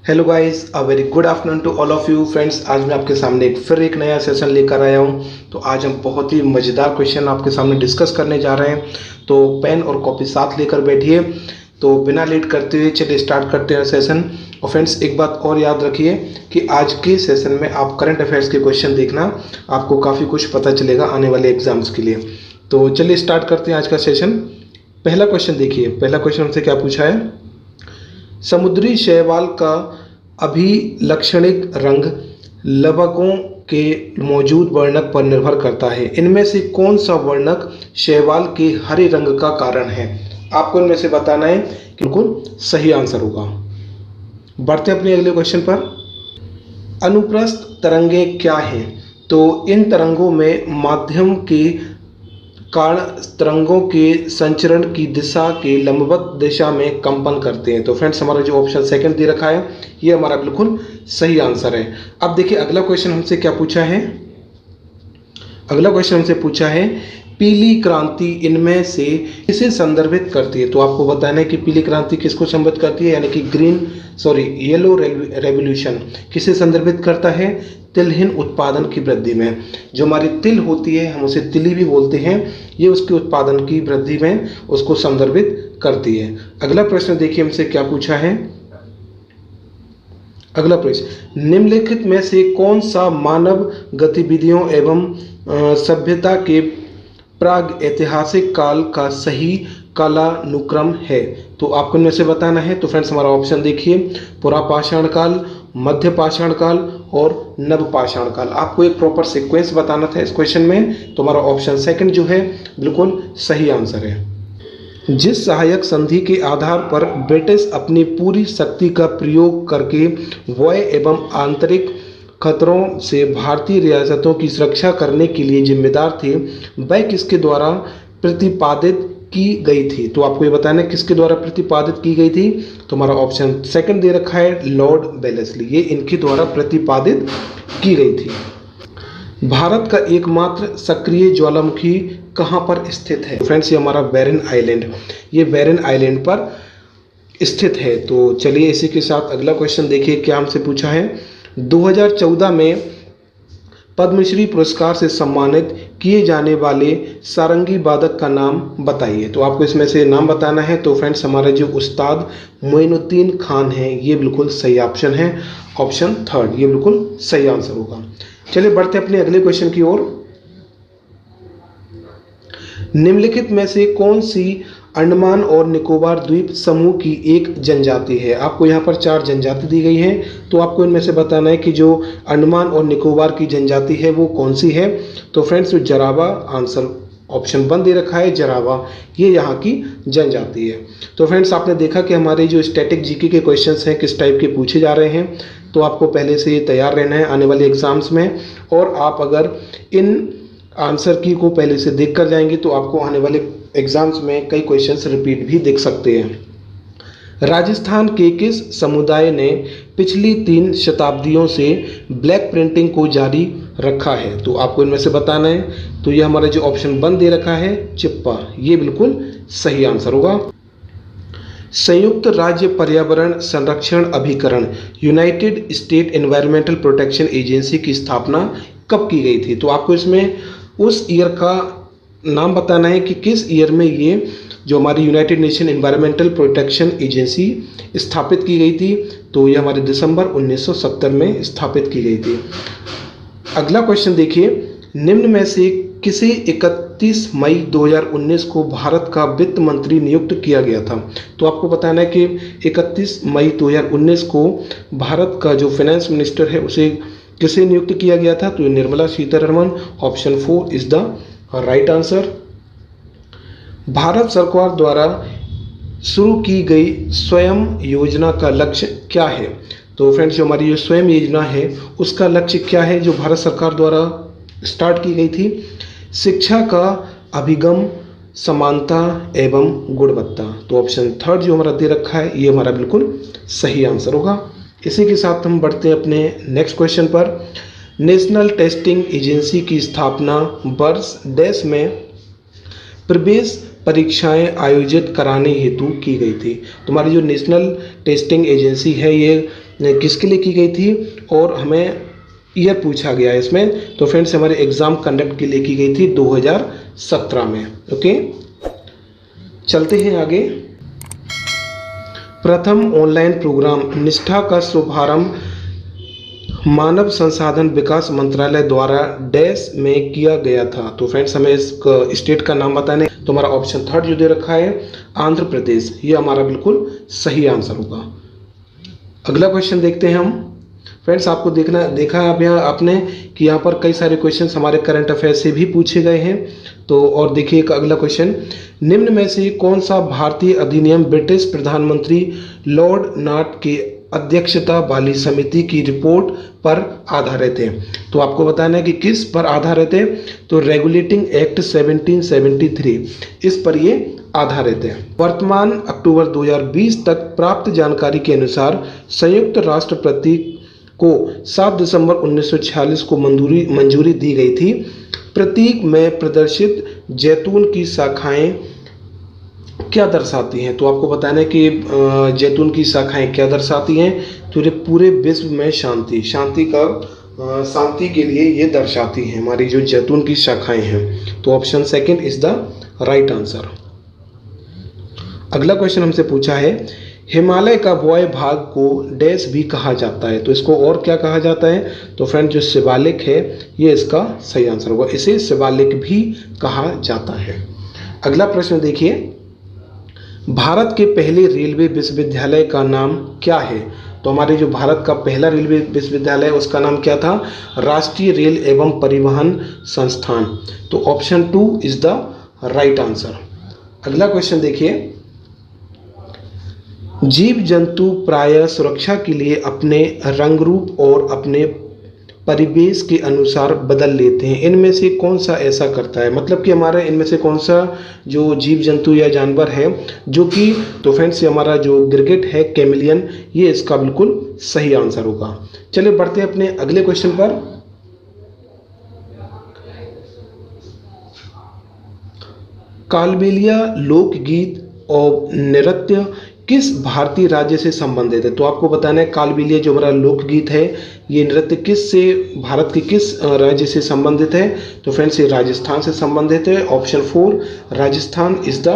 Hello guys, a very good afternoon to all of you friends. आज मैं आपके सामने फिर एक नया सेशन लेकर आया हूं। तो आज हम बहुत ही मज़ेदार क्वेश्चन आपके सामने डिस्कस करने जा रहे हैं। तो पेन और कॉपी साथ लेकर बैठिए। तो बिना लेट करते हुए चलिए स्टार्ट करते हैं सेशन। और फ्रेंड्स, एक बात और याद रखिए कि आज के सेशन में आप करंट अफेयर्स के क्वेश्चन देखना, आपको काफ़ी कुछ पता चलेगा आने वाले एग्जाम्स के लिए। तो चलिए स्टार्ट करते हैं आज का सेशन। पहला क्वेश्चन देखिए। पहला क्वेश्चन हमसे क्या पूछा है? समुद्री शैवाल का अभिलक्षणिक रंग लवकों के मौजूद वर्णक पर निर्भर करता है। इनमें से कौन सा वर्णक शैवाल के हरे रंग का कारण है? आपको इनमें से बताना है कि बिल्कुल सही आंसर होगा। बढ़ते हैं अपने अगले क्वेश्चन पर। अनुप्रस्थ तरंगें क्या हैं? तो इन तरंगों में माध्यम के कारण तरंगों के संचरण की दिशा के लंबवत दिशा में कंपन करते हैं। तो फ्रेंड्स, हमारा जो ऑप्शन सेकंड दे रखा है ये हमारा बिल्कुल सही आंसर है। अब देखिए अगला क्वेश्चन हमसे क्या पूछा है। अगला क्वेश्चन हमसे पूछा है पीली क्रांति इनमें से किसे संदर्भित करती है? तो आपको बताना है कि पीली क्रांति किसको संदर्भित करती है, यानी कि येलो रेवोल्यूशन किसे संदर्भित करता है? तिलहीन उत्पादन की वृद्धि में। जो हमारी तिल होती है, हम उसे तिली भी बोलते हैं, ये उसके उत्पादन की वृद्धि में उसको संदर्भित करती है। अगला प्रश्न देखिए हमसे क्या पूछा है। अगला प्रश्न, निम्नलिखित में से कौन सा मानव गतिविधियों एवं सभ्यता के प्राग ऐतिहासिक काल का सही कालानुक्रम है? तो आपको इनमें से बताना है। तो फ्रेंड्स, हमारा ऑप्शन देखिए, पुरापाषाण काल, मध्य पाषाण काल और नवपाषाण काल। आपको एक प्रॉपर सीक्वेंस बताना था इस क्वेश्चन में। तो हमारा ऑप्शन सेकंड जो है बिल्कुल सही आंसर है। जिस सहायक संधि के आधार पर ब्रिटिश अपनी पूरी शक्ति का प्रयोग करके वायु एवं आंतरिक खतरों से भारतीय रियासतों की सुरक्षा करने के लिए जिम्मेदार थे, वह किसके द्वारा प्रतिपादित की गई थी? तो आपको ये बताना है किसके द्वारा प्रतिपादित की गई थी। तो हमारा ऑप्शन सेकंड दे रखा है, लॉर्ड वेलेस्ली, ये इनके द्वारा प्रतिपादित की गई थी। भारत का एकमात्र सक्रिय ज्वालामुखी कहाँ पर स्थित है? फ्रेंड्स, ये हमारा बैरन आइलैंड, ये बैरन आइलैंड पर स्थित है। तो चलिए इसी के साथ अगला क्वेश्चन देखिए क्या हमसे पूछा है। 2014 में पद्मश्री पुरस्कार से सम्मानित किए जाने वाले सारंगी वादक का नाम बताइए। तो आपको इसमें से नाम बताना है। तो फ्रेंड्स, हमारे जो उस्ताद मोइनुद्दीन खान हैं, ये बिल्कुल सही ऑप्शन है, ऑप्शन थर्ड, ये बिल्कुल सही आंसर होगा। चलिए बढ़ते अपने अगले क्वेश्चन की ओर। निम्नलिखित में से कौन सी अंडमान और निकोबार द्वीप समूह की एक जनजाति है? आपको यहाँ पर 4 जनजाति दी गई हैं। तो आपको इनमें से बताना है कि जो अंडमान और निकोबार की जनजाति है वो कौन सी है। तो फ्रेंड्स, जो जरावा, आंसर ऑप्शन 1 दे रखा है, जरावा, ये यहाँ की जनजाति है। तो फ्रेंड्स, आपने देखा कि हमारे जो स्टैटिक जीके के क्वेश्चंस हैं किस टाइप के पूछे जा रहे हैं। तो आपको पहले से तैयार रहना है आने वाले एग्जाम्स में। और आप अगर इन आंसर की को पहले से देख कर जाएंगे तो आपको आने वाले एग्जाम्स में कई क्वेश्चंस रिपीट भी देख सकते हैं। राजस्थान के किस समुदाय ने पिछली 3 शताब्दियों से ब्लैक प्रिंटिंग को जारी रखा है? तो आपको इनमें से बताना है। तो ये हमारा जो ऑप्शन 1 दे रखा है, चिप्पा, ये बिल्कुल सही आंसर होगा। संयुक्त राज्य पर्यावरण संरक्षण अभिकरण United state environmental protection agency की स्थापना कब की गई थी? तो आपको इसमें उस ईयर का नाम बताना है कि किस ईयर में ये जो हमारी United nation environmental protection agency स्थापित की गई थी। तो ये हमारे दिसंबर 1970 में स्थापित की गई थी। अगला क्वेश्चन देखिए, निम्न में से किसे 31 मई 2019 को भारत का वित्त मंत्री नियुक्त किया गया था? तो आपको बताना है कि 31 मई 2019 को भारत का जो फाइनेंस मिनिस्टर है उसे किसे नियुक्त किया गया था? तो Nirmala Sitharaman, option 4 is the right answer. Bharat सरकार द्वारा शुरू की गई स्वयं योजना का लक्ष्य क्या है? तो फ्रेंड्स, जो हमारी जो स्वयं योजना है उसका लक्ष्य क्या है जो भारत सरकार द्वारा स्टार्ट की गई थी? शिक्षा का अभिगम, समानता एवं गुणवत्ता। तो ऑप्शन 3 जो हमारा दे रखा है ये हमारा बिल्कुल सही आंसर होगा। इसी के साथ हम बढ़ते हैं अपने नेक्स्ट क्वेश्चन पर। नेशनल टेस्टिंग एजेंसी की स्थापना वर्ष डैश में प्रवेश परीक्षाएं आयोजित कराने हेतु की गई थी। तुम्हारी जो नेशनल टेस्टिंग एजेंसी है ये किसके लिए की गई थी और हमें ईयर पूछा गया है इसमें। तो फ्रेंड्स हमारे एग्ज़ाम कंडक्ट के लिए की गई थी 2017 में। ओके, चलते हैं आगे। प्रथम ऑनलाइन प्रोग्राम निष्ठा का शुभारंभ मानव संसाधन विकास मंत्रालय द्वारा डैश में किया गया था। तो फ्रेंड्स हमें इस स्टेट का नाम बताने, तो हमारा ऑप्शन थर्ड जो दे रखा है आंध्र प्रदेश, ये हमारा बिल्कुल सही आंसर होगा। अगला क्वेश्चन देखते हैं हम। फ्रेंड्स आपको देखा है यहाँ आपने कि यहाँ पर कई सारे क्वेश्चन हमारे करंट अफेयर से भी पूछे गए हैं। तो और देखिए एक अगला क्वेश्चन, निम्न में से कौन सा भारतीय अधिनियम ब्रिटिश प्रधानमंत्री लॉर्ड नॉट के अध्यक्षता वाली समिति की रिपोर्ट पर आधारित है। तो आपको बताना है कि किस पर आधारित है। तो रेगुलेटिंग एक्ट 1773 इस पर ये आधारित है। वर्तमान अक्टूबर 2020 तक प्राप्त जानकारी के अनुसार संयुक्त राष्ट्र प्रतीक को 7 दिसंबर 1946 को मंजूरी दी गई थी। प्रतीक में प्रदर्शित जैतून की शाखाएं क्या दर्शाती हैं। तो आपको बताना है कि जैतून की शाखाएं क्या दर्शाती हैं। तो ये पूरे विश्व में शांति के लिए ये दर्शाती हैं हमारी जो जैतून की शाखाएं हैं। तो option second is the right answer. अगला क्वेश्चन हमसे पूछा है, हिमालय का वायु भाग को डैश भी कहा जाता है। तो इसको और क्या कहा जाता है। तो फ्रेंड जो शिवालिक है ये इसका सही आंसर होगा, इसे शिवालिक भी कहा जाता है। अगला प्रश्न देखिए, भारत के पहले रेलवे विश्वविद्यालय का नाम क्या है। तो हमारे जो भारत का पहला रेलवे विश्वविद्यालय है उसका नाम क्या था, राष्ट्रीय रेल एवं परिवहन संस्थान। तो option 2 is the right answer. अगला क्वेश्चन देखिए, जीव जंतु प्रायः सुरक्षा के लिए अपने रंग रूप और अपने परिवेश के अनुसार बदल लेते हैं। इनमें से कौन सा ऐसा करता है, मतलब कि हमारे इनमें से कौन सा जो जीव जंतु या जानवर है जो कि, तो फ्रेंड्स हमारा जो गिरगिट है कैमिलियन, ये इसका बिल्कुल सही आंसर होगा। चलिए बढ़ते हैं अपने अगले क्वेश्चन पर। कालबेलिया लोकगीत और नृत्य किस भारतीय राज्य से संबंधित है। तो आपको बताना है कालबेलिया जो हमारा लोकगीत है ये नृत्य किस से, भारत के किस राज्य से संबंधित है। तो फ्रेंड्स ये राजस्थान से संबंधित है। Option 4 Rajasthan is the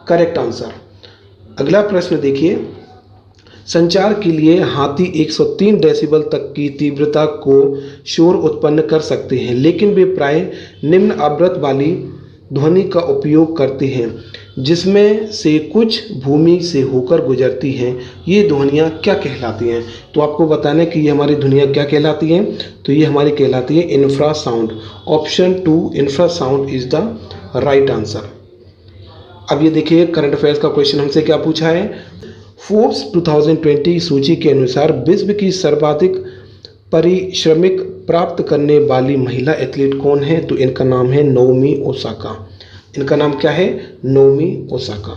correct answer. अगला प्रश्न देखिए, संचार के लिए हाथी 103 डेसिबल तक की तीव्रता को शोर उत्पन्न कर सकते हैं, लेकिन वे प्राय निम्न आवृत्ति वाली ध्वनि का उपयोग करते हैं जिसमें से कुछ भूमि से होकर गुजरती हैं। ये ध्वनियाँ क्या कहलाती हैं। तो आपको बताना है कि ये हमारी ध्वनियाँ क्या कहलाती हैं। तो ये हमारी कहलाती है infrasound. Option 2 infrasound is the right answer. अब ये देखिए करंट अफेयर्स का क्वेश्चन हमसे क्या पूछा है। फोर्ब्स 2020 सूची के अनुसार विश्व की सर्वाधिक पारिश्रमिक प्राप्त करने वाली महिला एथलीट कौन है। तो इनका नाम है नाओमी ओसाका। इनका नाम क्या है, नाओमी ओसाका।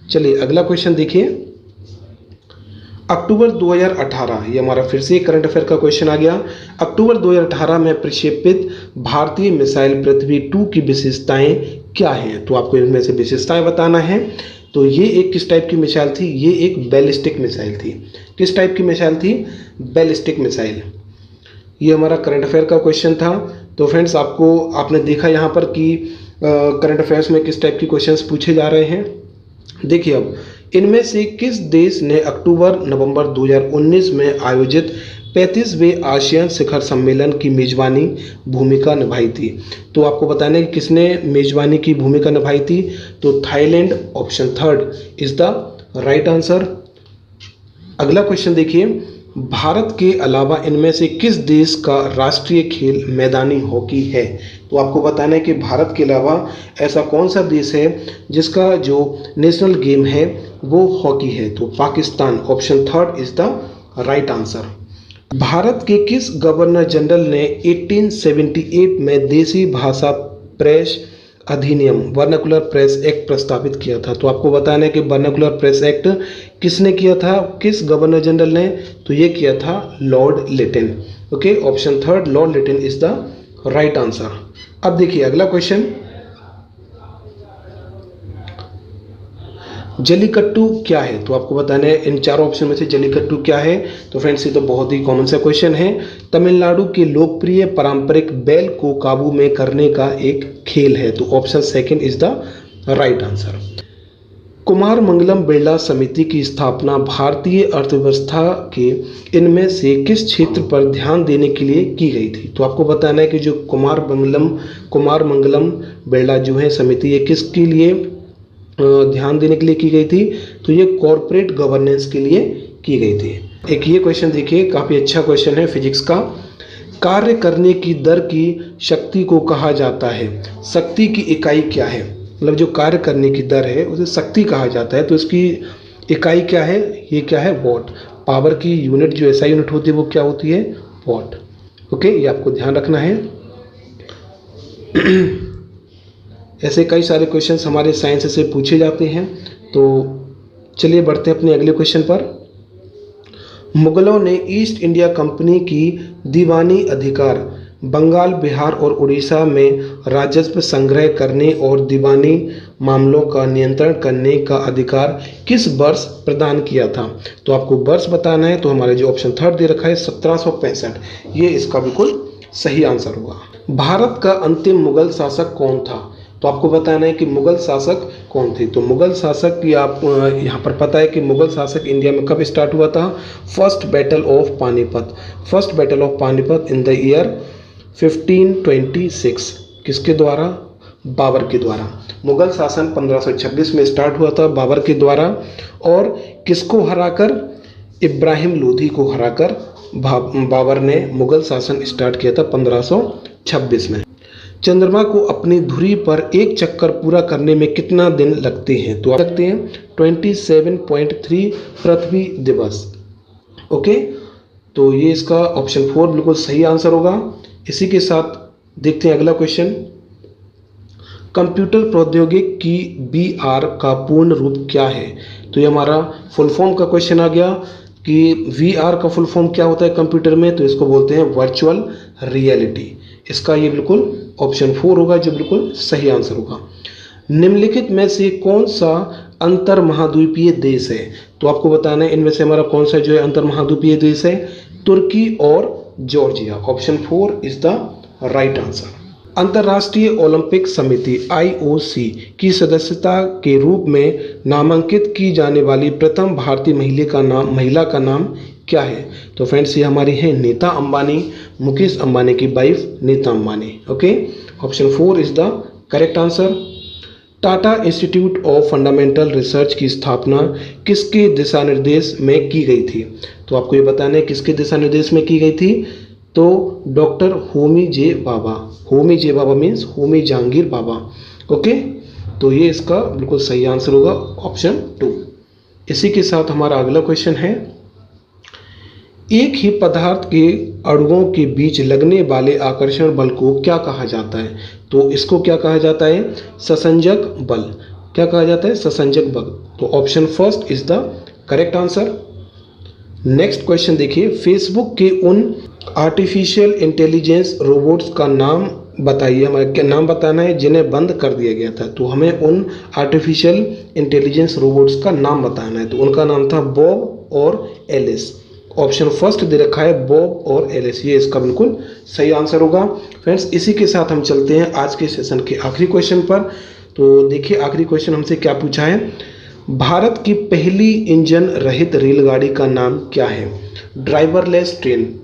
चलिए अगला क्वेश्चन देखिए, अक्टूबर 2018, ये हमारा फिर से करंट अफेयर का क्वेश्चन आ गया। अक्टूबर 2018 में प्रक्षेपित भारतीय मिसाइल पृथ्वी 2 की विशेषताएं क्या हैं। तो आपको इनमें से विशेषताएं बताना है। तो ये एक किस टाइप की मिसाइल थी, ये एक बैलिस्टिक मिसाइल थी। किस टाइप की मिसाइल थी, बैलिस्टिक मिसाइल। ये हमारा करंट अफेयर का क्वेश्चन था। तो फ्रेंड्स आपने देखा यहाँ पर कि करंट अफेयर्स में किस टाइप के क्वेश्चंस पूछे जा रहे हैं। देखिए अब इनमें से किस देश ने अक्टूबर-नवंबर 2019 में आयोजित 35वें आसियान शिखर सम्मेलन की मेजबानी भूमिका निभाई थी। तो आपको बताना है कि किसने मेजबानी की भूमिका निभाई थी। तो Thailand, option 3 is the right answer. अगला क्वेश्चन देखिए, भारत के अलावा इनमें से किस देश का राष्ट्रीय खेल मैदानी हॉकी है। तो आपको बताना है कि भारत के अलावा ऐसा कौन सा देश है जिसका जो नेशनल गेम है वो हॉकी है। तो Pakistan, option 3 is the right answer. Bharat के किस गवर्नर जनरल ने 1878 में देसी भाषा प्रेस अधिनियम वर्नाकुलर प्रेस एक्ट प्रस्तावित किया था। तो आपको बताना है कि वर्नाकुलर प्रेस एक्ट किसने किया था, किस गवर्नर जनरल ने। तो ये किया था Lord Latin. Okay, option 3 Lord Latin is the right answer. अब देखिए अगला क्वेश्चन, जल्लीकट्टू क्या है? तो आपको बताना है इन चारों ऑप्शन में से जल्लीकट्टू क्या है। तो फ्रेंड्स ये तो बहुत ही कॉमन सा क्वेश्चन है। तमिलनाडु के लोकप्रिय पारंपरिक बैल को काबू में करने का एक खेल है। तो option second is the right answer. Kumar Mangalam Birla समिति की स्थापना भारतीय अर्थव्यवस्था के इनमें से किस क्षेत्र पर ध्यान देने के लिए की गई थी? तो आपको बताना है कि जो कुमार मंगलम बिरला जो है समिति, ये किसके लिए ध्यान देने के लिए की गई थी? तो ये कॉरपोरेट गवर्नेंस के लिए की गई थी। एक ये क्वेश्चन देखिए, काफ़ी अच्छा क्वेश्चन है फिजिक्स का। कार्य करने की दर की शक्ति को कहा जाता है। शक्ति की इकाई क्या है? मतलब जो कार्य करने की दर है उसे शक्ति कहा जाता है। तो इसकी इकाई क्या है? ये क्या है? वॉट। पावर की यूनिट जो ऐसा यूनिट होती है वो क्या होती है? वॉट। ओके, ये आपको ध्यान रखना है। ऐसे कई सारे क्वेश्चंस हमारे साइंस से पूछे जाते हैं। तो चलिए बढ़ते हैं अपने अगले क्वेश्चन पर। मुगलों ने ईस्ट इंडिया कंपनी की दीवानी अधिकार बंगाल, बिहार और उड़ीसा में राजस्व संग्रह करने और दीवानी मामलों का नियंत्रण करने का अधिकार किस वर्ष प्रदान किया था? तो आपको वर्ष बताना है। तो हमारे जो ऑप्शन थर्ड दे रखा है 1765, ये इसका बिल्कुल सही आंसर होगा। भारत का अंतिम मुगल शासक कौन था? तो आपको बताना है कि मुगल शासक कौन थे। तो मुगल शासक की आप यहाँ पर पता है कि मुगल शासक इंडिया में कब स्टार्ट हुआ था? First battle of Panipat. First battle of Panipat in the year 1526। किसके द्वारा? बाबर के द्वारा। मुगल शासन 1526 में स्टार्ट हुआ था बाबर के द्वारा। और किसको हराकर? इब्राहिम लोधी को हराकर बाबर ने मुगल शासन स्टार्ट किया था 1526 में। चंद्रमा को अपनी धुरी पर एक चक्कर पूरा करने में कितना दिन लगते हैं? तो आप लगते हैं 27.3 पृथ्वी दिवस। ओके, तो ये इसका ऑप्शन 4 बिल्कुल सही आंसर होगा। इसी के साथ देखते हैं अगला क्वेश्चन। कंप्यूटर प्रौद्योगिकी की VR का पूर्ण रूप क्या है? तो ये हमारा फुल फॉर्म का क्वेश्चन आ गया कि VR का फुल फॉर्म क्या होता है कंप्यूटर में? तो इसको बोलते हैं वर्चुअल रियलिटी। इसका ये बिल्कुल ऑप्शन 4 होगा जो बिल्कुल सही आंसर होगा। निम्नलिखित में से कौन सा अंतर महाद्वीपीय देश है? तो आपको बताना है इनमें से हमारा कौन सा जो है अंतर महाद्वीपीय देश है? तुर्की और Georgia. Option 4 is the right answer. अंतर्राष्ट्रीय ओलंपिक समिति IOC की सदस्यता के रूप में नामांकित की जाने वाली प्रथम भारतीय महिला का नाम क्या है? तो फ्रेंड्स ये हमारी है नीता अंबानी, मुकेश अंबानी की wife Nita Ambani. Okay, option 4 is the correct answer. Tata institute of fundamental research की स्थापना किसके दिशा निर्देश में की गई थी? तो आपको ये बताना है किसके दिशा निर्देश में की गई थी? तो डॉक्टर होमी जे बाबा। होमी जे बाबा मीन्स होमी जहांगीर बाबा। ओके, तो ये इसका बिल्कुल सही आंसर होगा ऑप्शन 2। इसी के साथ हमारा अगला क्वेश्चन है, एक ही पदार्थ के अणुओं के बीच लगने वाले आकर्षण बल को क्या कहा जाता है? तो इसको क्या कहा जाता है? ससंजक बल। क्या कहा जाता है? ससंजक बल। तो option first is the correct answer. Next question देखिए, फेसबुक के उन आर्टिफिशियल इंटेलिजेंस रोबोट्स का नाम बताइए। हमारे क्या नाम बताना है जिन्हें बंद कर दिया गया था? तो हमें उन आर्टिफिशियल इंटेलिजेंस रोबोट्स का नाम बताना है। तो उनका नाम था बॉब और एलिस। ऑप्शन फर्स्ट दे रखा है बॉब और एलिस, ये इसका बिल्कुल सही आंसर होगा। फ्रेंड्स इसी के साथ हम चलते हैं आज के सेशन के आखिरी क्वेश्चन पर। तो देखिए आखिरी क्वेश्चन हमसे क्या पूछा है, भारत की पहली इंजन रहित रेलगाड़ी का नाम क्या है? Driverless train.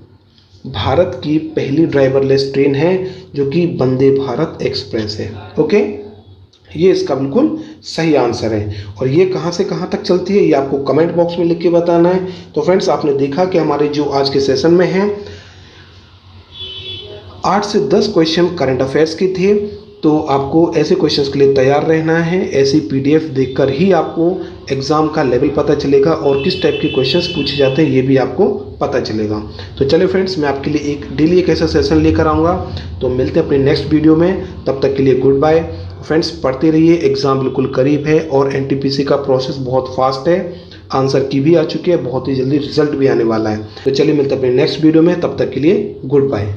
भारत की पहली ड्राइवरलेस ट्रेन है जो कि वंदे भारत एक्सप्रेस है। ओके, ये इसका बिल्कुल सही आंसर है। और ये कहाँ से कहाँ तक चलती है ये आपको कमेंट बॉक्स में लिख के बताना है। तो फ्रेंड्स आपने देखा कि हमारे जो आज के सेशन में हैं 8 से 10 क्वेश्चन करंट अफेयर्स के थे। तो आपको ऐसे क्वेश्चंस के लिए तैयार रहना है। ऐसी PDF देखकर ही आपको एग्जाम का लेवल पता चलेगा और किस टाइप के क्वेश्चंस पूछे जाते हैं ये भी आपको पता चलेगा। तो चलिए फ्रेंड्स, मैं आपके लिए डेली एक ऐसा सेशन लेकर आऊँगा। तो मिलते हैं अपने नेक्स्ट वीडियो में, तब तक के लिए गुड बाय। फ्रेंड्स पढ़ते रहिए, एग्ज़ाम बिल्कुल करीब है और NTPC का प्रोसेस बहुत फास्ट है। आंसर की भी आ चुकी है, बहुत ही जल्दी रिजल्ट भी आने वाला है। तो चलिए मिलते हैं अपने नेक्स्ट वीडियो में, तब तक के लिए गुड बाय।